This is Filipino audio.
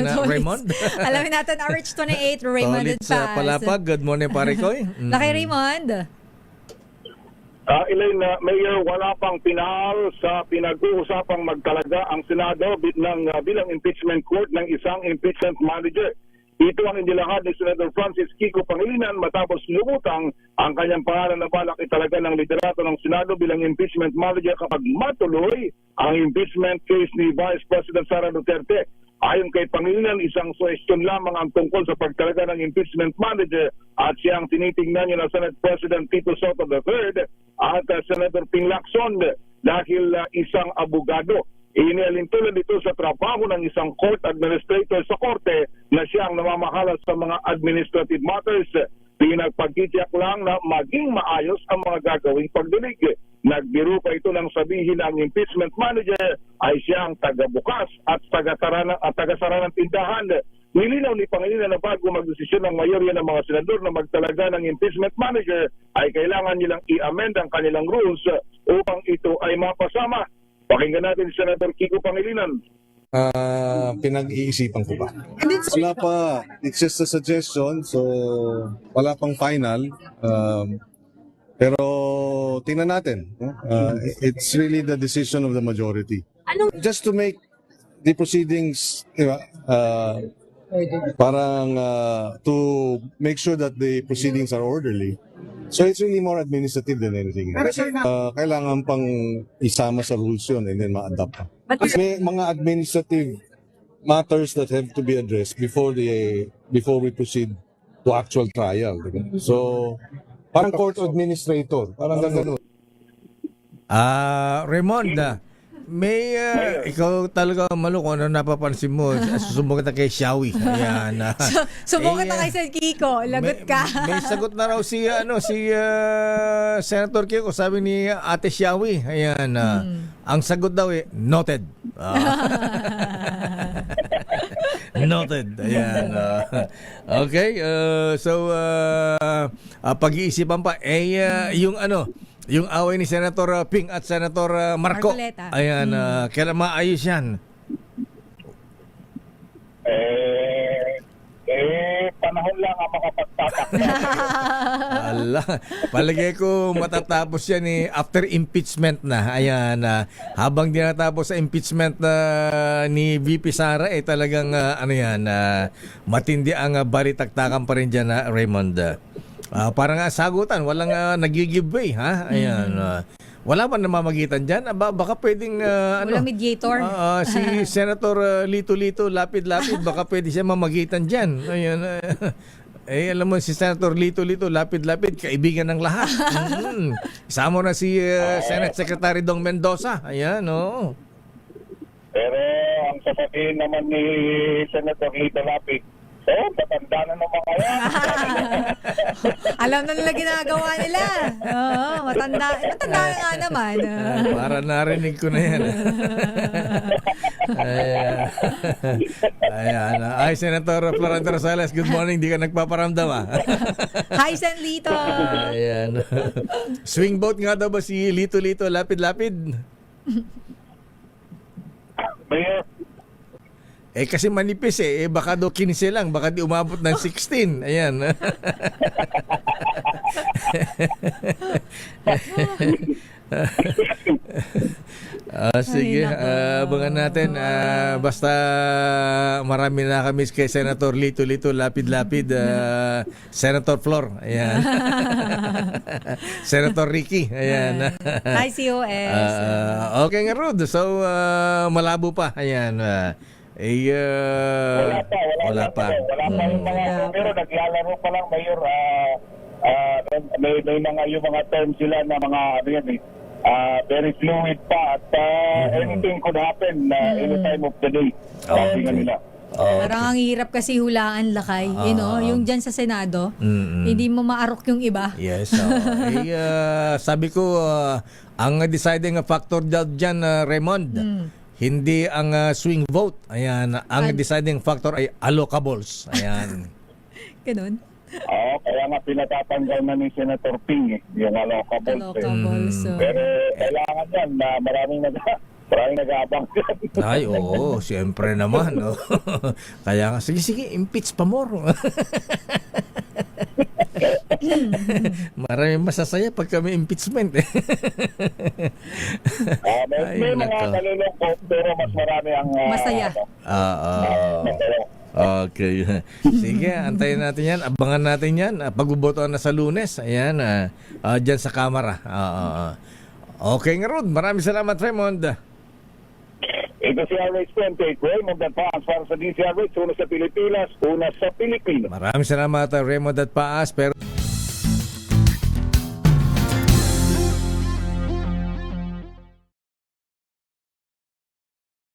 Raymond. Alamin natin, RH28, Raymond Tolit sa Paz. Palapag. Good morning, pare Koy. Laki Raymond. Elaine, Mayor, wala pang pinahal sa pinag-uusapang magtalaga ang Senado bilang impeachment court ng isang impeachment manager. Ito ang inilahad ni Senator Francis Kiko Pangilinan matapos lumutang ang kanyang pangalan na balak italaga ng liderato ng Senado bilang impeachment manager kapag matuloy ang impeachment case ni Vice President Sara Duterte. Ayon kay Pangilinan, isang suwestyon lamang ang tungkol sa pagtalaga ng impeachment manager at siyang tinitingnan niya na Senate President Tito Soto III at Senator Ping Lacson dahil isang abogado. Inialintulad dito sa trabaho ng isang court administrator sa korte na siyang namamahala sa mga administrative matters. Pinagpagtitiyak lang na maging maayos ang mga gagawing pagdinig. Nagbiro pa ito ng sabihin na ang impeachment manager ay siyang tagabukas at tagasara ng tindahan. Nilinaw ni Pangilinan na bago magdesisyon ng mayorya ng mga senador na magtalaga ng impeachment manager ay kailangan nilang i-amend ang kanilang rules upang ito ay mapasama. Pakinggan natin si Senator Kiko Pangilinan. Pinag-iisipan ko ba? Wala pa. It's just a suggestion. So, wala pang final. Pero, tingnan natin. It's really the decision of the majority. Just to make the proceedings, to make sure that the proceedings are orderly. So it's really more administrative than anything. Kailangan pang isama sa rules yun and then ma-adapt. May mga administrative matters that have to be addressed before we proceed to actual trial. So, parang court administrator, parang gano'n. Raymond, may ikaw talaga maloko ano napapansin mo. Susumbong kita kay Xiaowi. Ayan. Sumbong kita kay Sen Kiko. Lagot ka. May sagot na raw si Senator Kiko, sabi ni Ate Xiaowi. Ayan. Ang sagot daw noted. Noted. Ayan. Okay. So pag-iisipan pa yung away ni Senator Ping at Senator Marco. Marcoleta. Ayan, kailan maayos yan? Panahon lang ang makapagtatak. Ala, palagay ko matatapos yan after impeachment na. Ayan, habang di natapos sa impeachment ni VP Sara, talagang matindi ang balitaktakan pa rin dyan, Raymond. Parang sagutan, walang nag-giveaway, ha? Ayan. Wala ba namamagitan dyan? Baka pwedeng, Walang mediator. si Senator Lito-Lito, Lapid-Lapid, baka pwede siya mamagitan dyan. Ayan. Alam mo, si Senator Lito-Lito, Lapid-Lapid, kaibigan ng lahat. Isama na si Senate Secretary Dong Mendoza. Ayan, oo. Pero ang sasabihin naman ni Senator Lito Lapid, matanda na ng mga yan. Alam na nila ginagawa nila. Oo, matanda na nga naman. Para narinig ko na yan. Ayan. Ay, Senator Florante Rosales, good morning. Di ka nagpaparamdam, Hi, Sen Lito. Ayan. Swing vote nga daw ba si Lito-Lito, Lapid-Lapid? Mayor, Kasi manipis baka do 15 lang, baka di umabot ng 16. Ayan. Sige, abangan natin. Basta marami na kami kay Senator Lito-Lito, Lapid-Lapid, Senator Flor. Ayan. Senator Ricky. Ayan. Hi, COS. Okay nga, Rod. So, malabo pa. Ayan. wala pa yung mga, pero naglalaro pa lang, Mayor. May mga terms sila na mga very fluid pa at anything could happen any time of the day. Sabi nga nila. Parang ang hirap kasi hulaan, Lakay. Yung dyan sa Senado, hindi mo maarok yung iba. Yes. Sabi ko, ang deciding factor dyan, Raymond, hindi ang swing vote. Ayan, ang deciding factor ay allocables. Ayan. Ganun. Kaya nga pinatatanggal na ni Senator Ping yung allocables. Allocables. Pero kailangan yan na Maraming nag-aabang dyan. Ay, oo, siyempre naman. No? Kaya nga, sige, impeach pa more. Maraming masasaya pag kami impeachment. Ay, May mga nako. nalulungkot, pero mas marami ang... Masaya. masaya. Okay. Sige, antayin natin yan. Abangan natin yan. Pagbubotohan na sa Lunes. Ayan, dyan sa Kamara. Okay nga, Rod. Maraming salamat, Raymond. Ito si RH28, Raymond at Paas para sa DCRH, una sa Pilipinas, una sa Pilipinas. Maraming salamat, Raymond at Paas. Pero